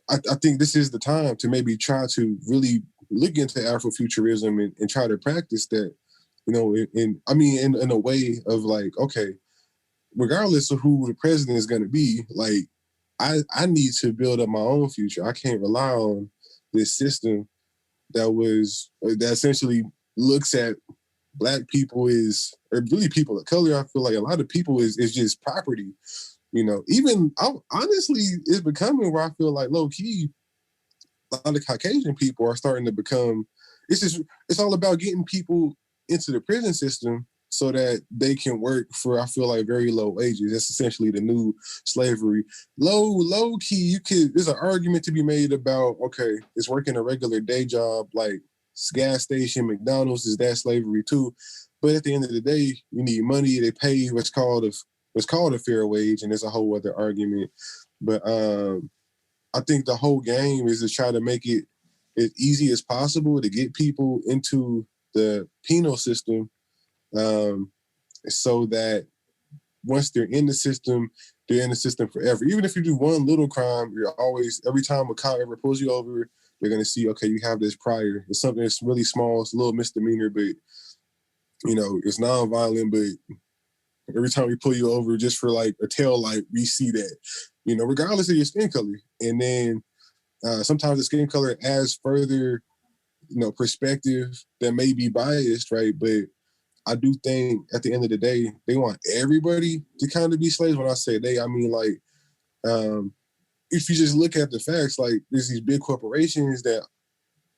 I think this is the time to maybe try to really look into Afrofuturism and try to practice that, in a way of like, okay, regardless of who the president is going to be, like, I need to build up my own future. I can't rely on this system that essentially looks at Black people or really people of color. I feel like a lot of people is just property. Even honestly, it's becoming where I feel like low key, a lot of Caucasian people are starting to become. It's all about getting people into the prison system so that they can work for, I feel like, very low wages. That's essentially the new slavery. Low key, there's an argument to be made about, okay, it's working a regular day job like gas station, McDonald's, is that slavery too? But at the end of the day, you need money. They pay what's called a fair wage, and there's a whole other argument. But I think the whole game is to try to make it as easy as possible to get people into the penal system, so that once they're in the system, they're in the system forever. Even if you do one little crime, every time a cop ever pulls you over, they're going to see, okay, you have this prior. It's something that's really small. It's a little misdemeanor, but, it's nonviolent. But every time we pull you over just for like a tail light, we see that, regardless of your skin color. And then sometimes the skin color adds further, perspective that may be biased, right? But I do think at the end of the day, they want everybody to kind of be slaves. When I say they, I mean like, if you just look at the facts, like there's these big corporations that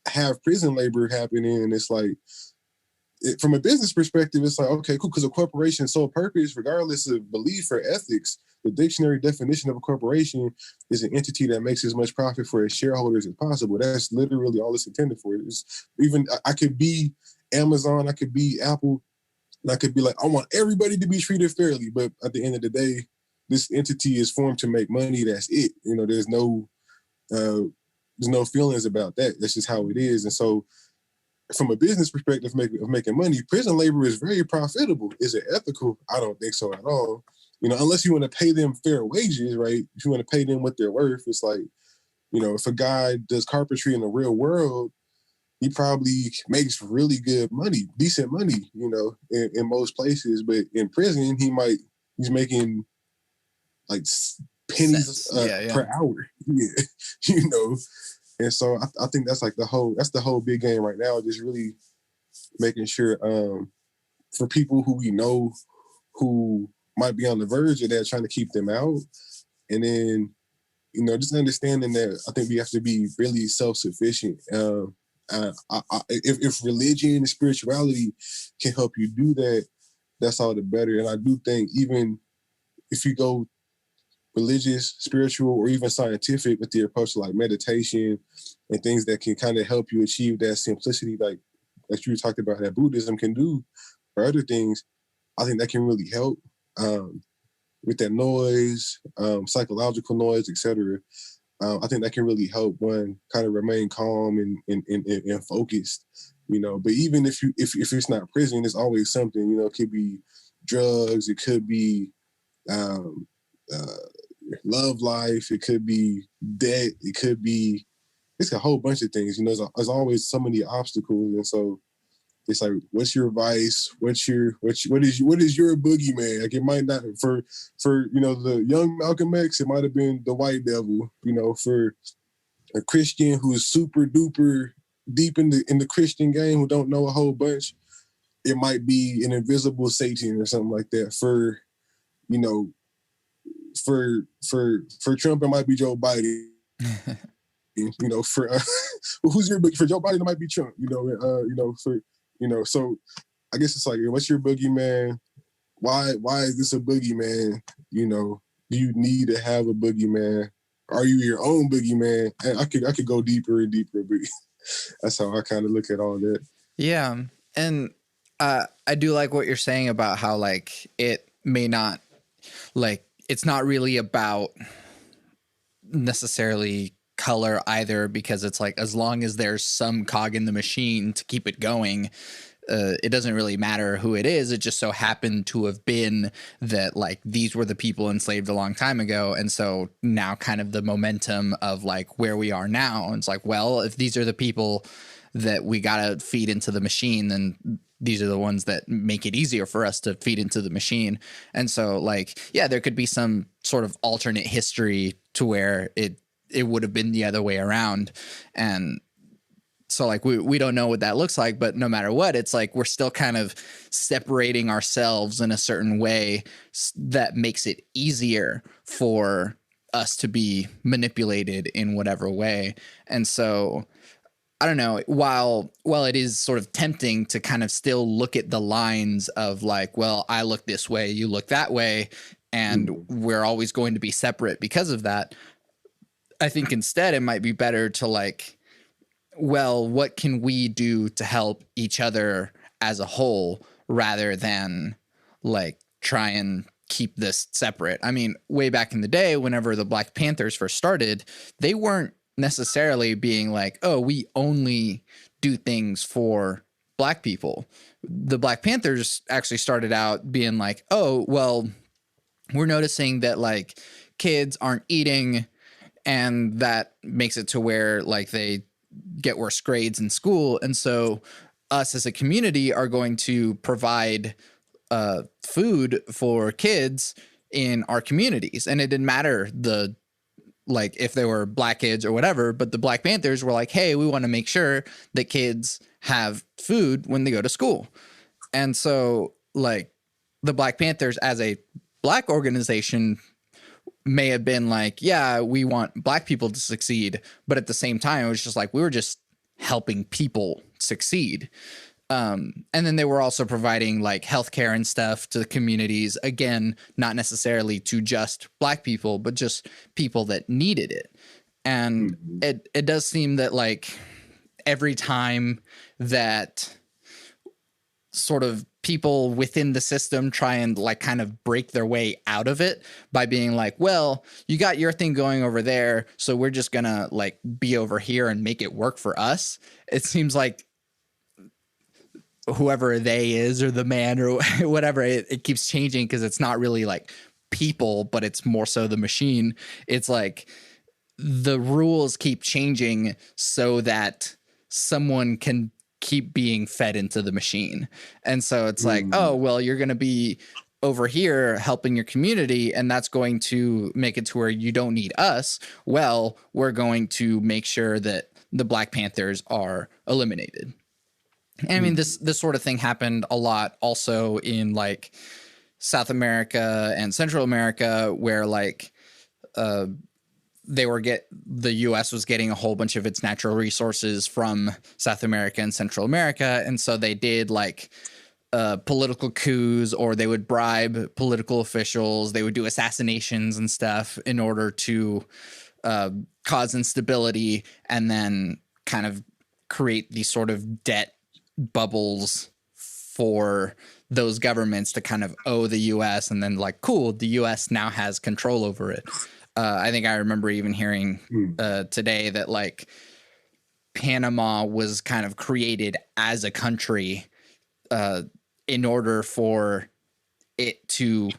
have prison labor happening, and it's like, from a business perspective, it's like, okay, cool, because a corporation's sole purpose, regardless of belief or ethics, the dictionary definition of a corporation is an entity that makes as much profit for its shareholders as possible. That's literally all it's intended for. It's, even I could be Amazon, I could be Apple, and I could be like, I want everybody to be treated fairly, but at the end of the day, this entity is formed to make money. That's it. You know, there's no feelings about that. That's just how it is. And so, from a business perspective of making money, prison labor is very profitable. Is it ethical? I don't think so at all. You know, unless you want to pay them fair wages, right? If you want to pay them what they're worth, it's like, you know, if a guy does carpentry in the real world, he probably makes really good money, decent money, you know, in most places. But in prison, he's making like pennies per hour. Yeah, you know. And so I think that's like the whole big game right now, just really making sure for people who we know who might be on the verge of that, trying to keep them out. And then, you know, just understanding that I think we have to be really self-sufficient. If religion and spirituality can help you do that, that's all the better. And I do think even if you go religious, spiritual, or even scientific with the approach to like meditation and things that can kind of help you achieve that simplicity, like that you talked about that Buddhism can do, or other things, I think that can really help with that noise, psychological noise, etc. I think that can really help one kind of remain calm and focused, you know. But even if it's not prison, it's always something, you know. It could be drugs, it could be love life, it could be debt, it's a whole bunch of things, you know. There's always so many obstacles, and so it's like, what's your vice? What is your boogeyman? Like, it might not, for you know, the young Malcolm X, it might have been the white devil. You know, for a Christian who's super duper deep in the Christian game, who don't know a whole bunch, it might be an invisible Satan or something like that. For, you know, for Trump, it might be Joe Biden. You know, for for Joe Biden, it might be Trump. You know, so I guess it's like, what's your boogeyman? Why is this a boogeyman? You know, do you need to have a boogeyman? Are you your own boogeyman? And I could go deeper and deeper, but that's how I kind of look at all that. Yeah, and I do like what you're saying about how, like, it may not, like, it's not really about necessarily color either, because it's like, as long as there's some cog in the machine to keep it going, it doesn't really matter who it is. It just so happened to have been that, like, these were the people enslaved a long time ago. And so now kind of the momentum of like where we are now, and it's like, well, if these are the people that we got to feed into the machine, then these are the ones that make it easier for us to feed into the machine. And so, like, yeah, there could be some sort of alternate history to where it would have been the other way around. And so, like, we don't know what that looks like, but no matter what, it's like we're still kind of separating ourselves in a certain way that makes it easier for us to be manipulated in whatever way. And so, I don't know, while it is sort of tempting to kind of still look at the lines of like, well, I look this way, you look that way, and we're always going to be separate because of that, I think instead it might be better to like, well, what can we do to help each other as a whole, rather than like try and keep this separate. I mean, way back in the day, whenever the Black Panthers first started, they weren't necessarily being like, oh, we only do things for Black people. The Black Panthers actually started out being like, oh, well, we're noticing that like kids aren't eating, and that makes it to where like they get worse grades in school. And so us as a community are going to provide food for kids in our communities. And it didn't matter like if they were Black kids or whatever, but the Black Panthers were like, hey, we want to make sure that kids have food when they go to school. And so like the Black Panthers as a black organization may have been like, yeah, we want black people to succeed. But at the same time, it was just like, we were just helping people succeed. And then they were also providing like healthcare and stuff to the communities. Again, not necessarily to just black people, but just people that needed it. And it does seem that like every time that sort of people within the system try and like kind of break their way out of it by being like, well, you got your thing going over there, so we're just gonna like be over here and make it work for us. It seems like whoever they is or the man or whatever, it keeps changing because it's not really like people, but it's more so the machine. It's like the rules keep changing so that someone can keep being fed into the machine. And so it's like, oh, well, you're going to be over here helping your community, and that's going to make it to where you don't need us. Well, we're going to make sure that the Black Panthers are eliminated. And I mean, this sort of thing happened a lot also in like South America and Central America, where like the US was getting a whole bunch of its natural resources from South America and Central America. And so they did like political coups, or they would bribe political officials. They would do assassinations and stuff in order to cause instability and then kind of create these sort of debt bubbles for those governments to kind of owe the US. And then like, cool, the US now has control over it. I think I remember even hearing today that like Panama was kind of created as a country in order for it to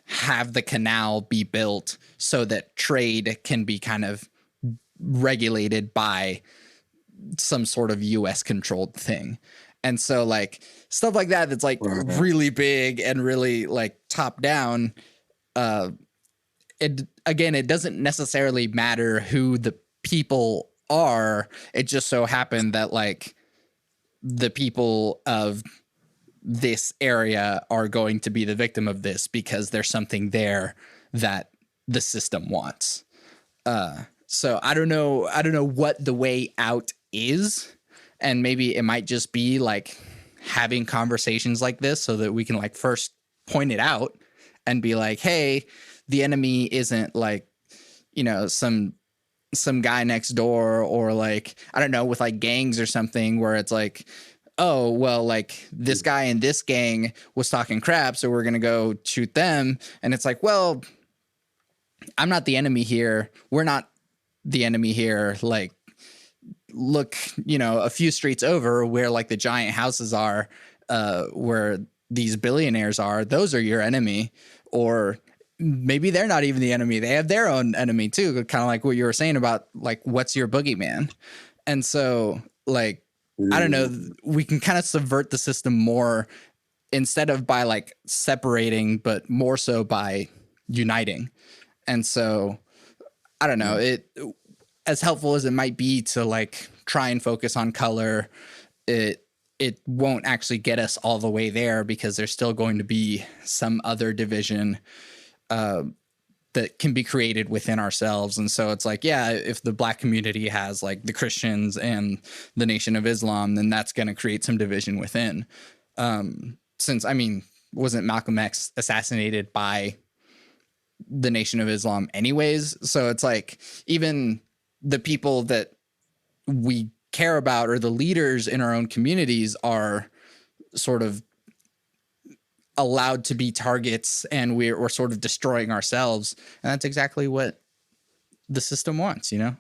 have the canal be built so that trade can be kind of regulated by some sort of US controlled thing. And so like stuff like that, that's like really big and really like top down. It doesn't necessarily matter who the people are. It just so happened that like the people of this area are going to be the victim of this because there's something there that the system wants. So I don't know what the way out is, and maybe it might just be like having conversations like this so that we can like first point it out and be like, hey, the enemy isn't like, you know, some guy next door, or like, I don't know, with like gangs or something where it's like, oh, well, like this guy in this gang was talking crap, so we're going to go shoot them. And it's like, well, I'm not the enemy here. We're not the enemy here. Like, look, you know, a few streets over where like the giant houses are, where these billionaires are, those are your enemy. Or maybe they're not even the enemy. They have their own enemy too. Kind of like what you were saying about like, what's your boogeyman? And so like, I don't know, we can kind of subvert the system more instead of by like separating, but more so by uniting. And so I don't know, it, as helpful as it might be to like try and focus on color, it won't actually get us all the way there, because there's still going to be some other division that can be created within ourselves. And so it's like, yeah, if the Black community has like the Christians and the Nation of Islam, then that's going to create some division within. Since, I mean, wasn't Malcolm X assassinated by the Nation of Islam anyways? So it's like, even the people that we care about, or the leaders in our own communities, are sort of allowed to be targets, and we're sort of destroying ourselves. And that's exactly what the system wants, you know?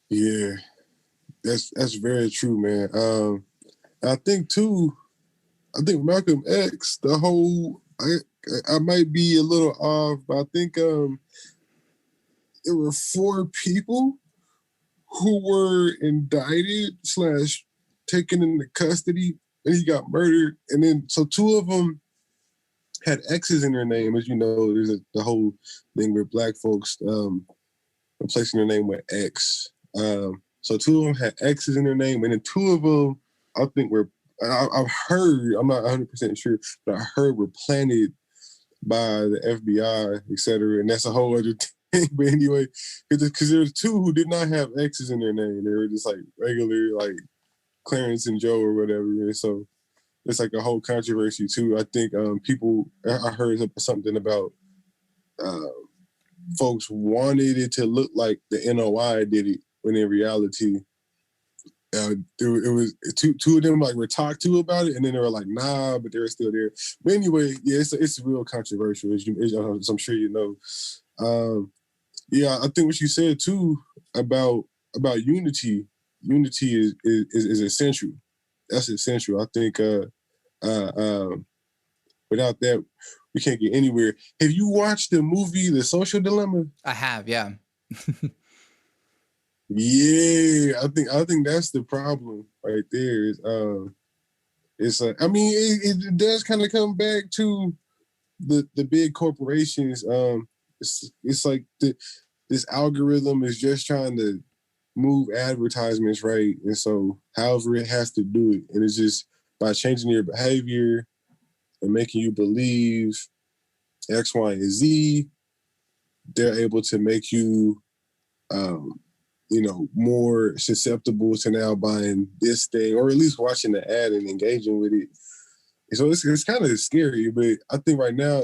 Yeah, that's very true, man. I think Malcolm X, the whole, I might be a little off, but I think there were 4 people who were indicted / taken into custody, and he got murdered. And then, so 2 of them had X's in their name. As you know, there's the whole thing where Black folks replacing their name with X. So 2 of them had X's in their name, and then 2 of them, I think, were I've heard, I'm not 100% sure, but I heard were planted by the FBI, etc. And that's a whole other thing. But anyway, because there was two who did not have X's in their name. They were just like regular, like Clarence and Joe or whatever. And so it's like a whole controversy too. I think people, I heard something about uh, folks wanted it to look like the NOI did it, when in reality, it was two of them like were talked to about it, and then they were like, nah, but they were still there. But anyway, yeah, it's real controversial, as I'm sure you know. Yeah, I think what you said too about unity is essential. That's essential. I think without that, we can't get anywhere. Have you watched the movie The Social Dilemma? I have, yeah. Yeah, I think that's the problem right there. I mean, it does kind of come back to the big corporations. It's like this algorithm is just trying to move advertisements right, and so however it has to do it, and it's just by changing your behavior and making you believe X, Y, and Z, they're able to make you more susceptible to now buying this thing, or at least watching the ad and engaging with it. So it's kind of scary, but I think right now,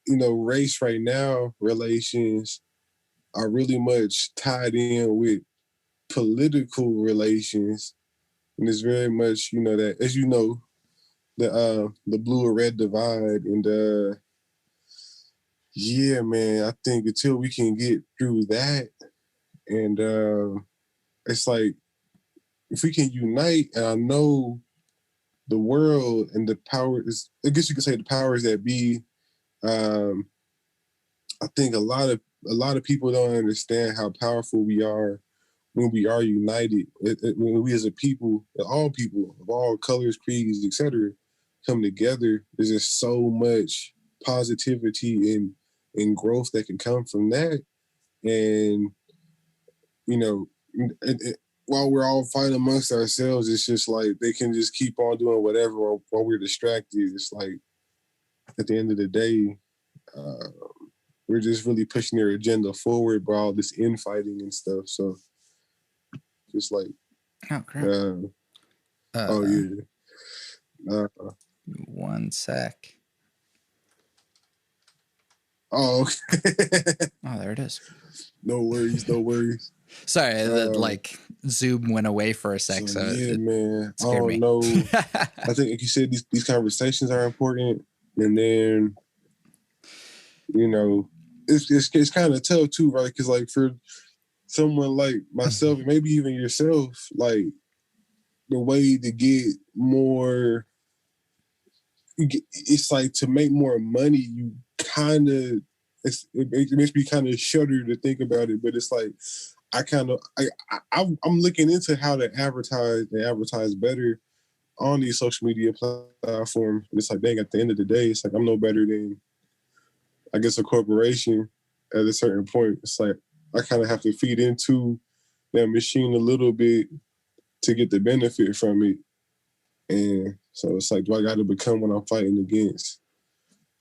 race right now, relations are really much tied in with political relations. And it's very much, that, as you know, the blue or red divide. And yeah, man, I think until we can get through that, and it's like, if we can unite, and I know the world and the powers, I guess you could say the powers that be, I think a lot of people don't understand how powerful we are when we are united. When we as a people of all colors, creeds, etc., come together, there's just so much positivity and growth that can come from that. And while we're all fighting amongst ourselves, it's just like they can just keep on doing whatever while we're distracted. It's like at the end of the day, we're just really pushing their agenda forward by all this infighting and stuff. So just like, oh crap. Oh yeah. One sec. Oh, okay. Oh, there it is. No worries. Sorry, like Zoom went away for a sec. So yeah, man. I don't know. I think, like you said, these conversations are important, and then it's kind of tough too, right? Because like for someone like myself, maybe even yourself, like the way to get more, it's like to make more money. You kind of, it makes me kind of shudder to think about it, but it's like I'm looking into how to advertise better on these social media platforms. It's like, dang, at the end of the day, it's like I'm no better than, I guess, a corporation at a certain point. It's like I kind of have to feed into that machine a little bit to get the benefit from it. And so it's like, do I got to become what I'm fighting against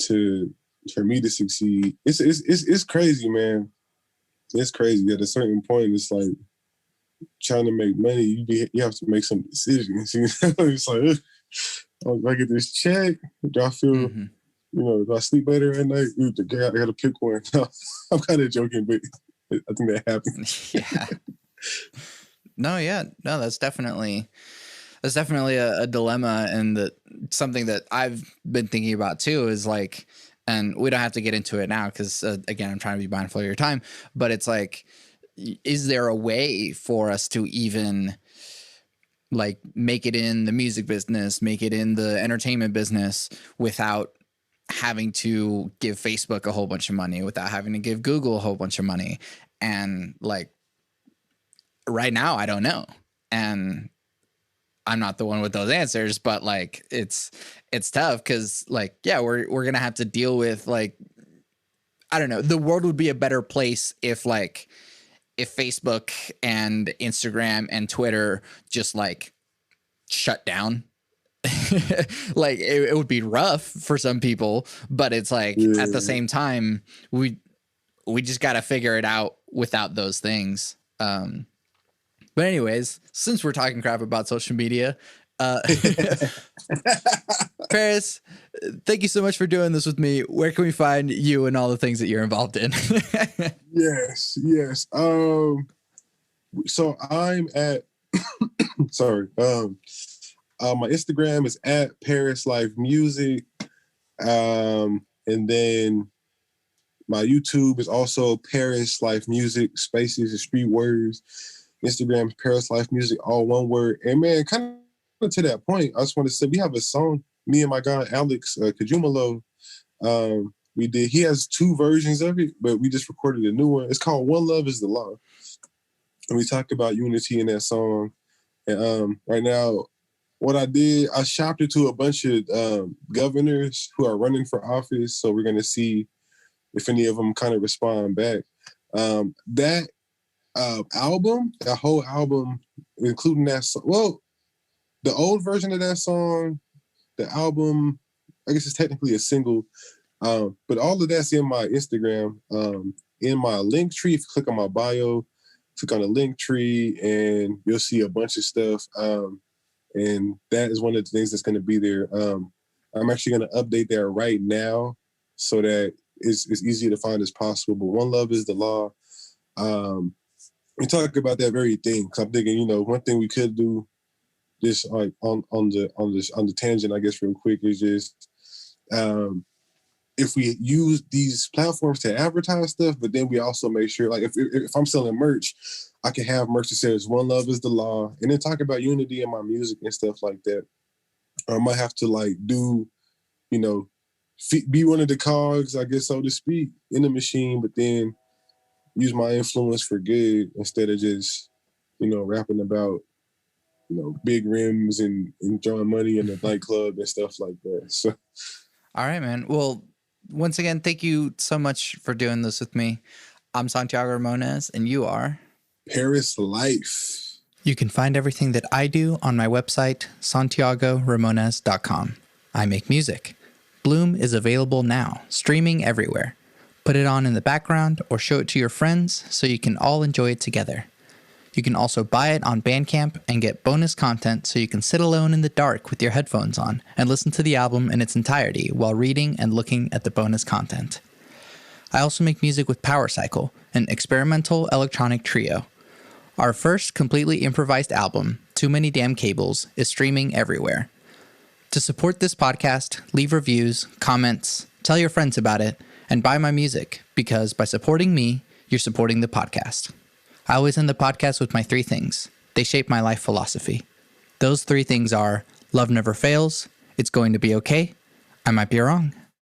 for me to succeed? It's crazy, man. It's crazy. At a certain point, it's like trying to make money. You have to make some decisions. It's like, do I get this check? Do I feel, do I sleep better at night? I got to pick one. I'm kind of joking, but I think that happens. Yeah. No, that's definitely a dilemma, and something that I've been thinking about too is like, and we don't have to get into it now because again, I'm trying to be mindful of your time, but it's like, is there a way for us to even like make it in the music business, make it in the entertainment business without having to give Facebook a whole bunch of money, without having to give Google a whole bunch of money? And like right now, I don't know. And I'm not the one with those answers, but like it's tough because like, yeah, we're going to have to deal with like, I don't know, the world would be a better place if Facebook and Instagram and Twitter just like shut down Like it would be rough for some people, but it's like at the same time, we just got to figure it out without those things. But anyways, since we're talking crap about social media, Paris, thank you so much for doing this with me. Where can we find you and all the things that you're involved in? Yes. So I'm at sorry. My Instagram is at Paris Life Music. And then my YouTube is also Paris Life Music, spaces and street words. Instagram is Paris Life Music, all one word. And man, kind of to that point, I just want to say we have a song, me and my guy Alex Kajumalo. He has 2 versions of it, but we just recorded a new one. It's called One Love is the Law. And we talk about unity in that song. And right now, what I did, I shopped it to a bunch of governors who are running for office. So we're going to see if any of them kind of respond back. That album, that whole album, including that song, well, the old version of that song, the album, I guess it's technically a single, but all of that's in my Instagram, in my link tree. If you click on my bio, click on the link tree, and you'll see a bunch of stuff. And that is one of the things that's going to be there. I'm actually going to update that right now so that it's easy to find as possible. But One Love is the Law. We talk about that very thing. Cause I'm thinking, one thing we could do, just like on the tangent, I guess, real quick, is just if we use these platforms to advertise stuff, but then we also make sure, like, if I'm selling merch, I can have merch that says One Love is the Law, and then talk about unity in my music and stuff like that. I might have to like do, be one of the cogs, I guess, so to speak, in the machine, but then use my influence for good instead of just, rapping about, big rims and throwing money in the nightclub and stuff like that. So, all right, man. Well, once again, thank you so much for doing this with me. I'm Santiago Ramones, and you are Paris Life. You can find everything that I do on my website, santiagoramones.com. I make music. Bloom is available now, streaming everywhere. Put it on in the background or show it to your friends so you can all enjoy it together. You can also buy it on Bandcamp and get bonus content so you can sit alone in the dark with your headphones on and listen to the album in its entirety while reading and looking at the bonus content. I also make music with Power Cycle, an experimental electronic trio. Our first completely improvised album, Too Many Damn Cables, is streaming everywhere. To support this podcast, leave reviews, comments, tell your friends about it, and buy my music, because by supporting me, you're supporting the podcast. I always end the podcast with my 3 things. They shape my life philosophy. Those 3 things are: love never fails, it's going to be okay, I might be wrong.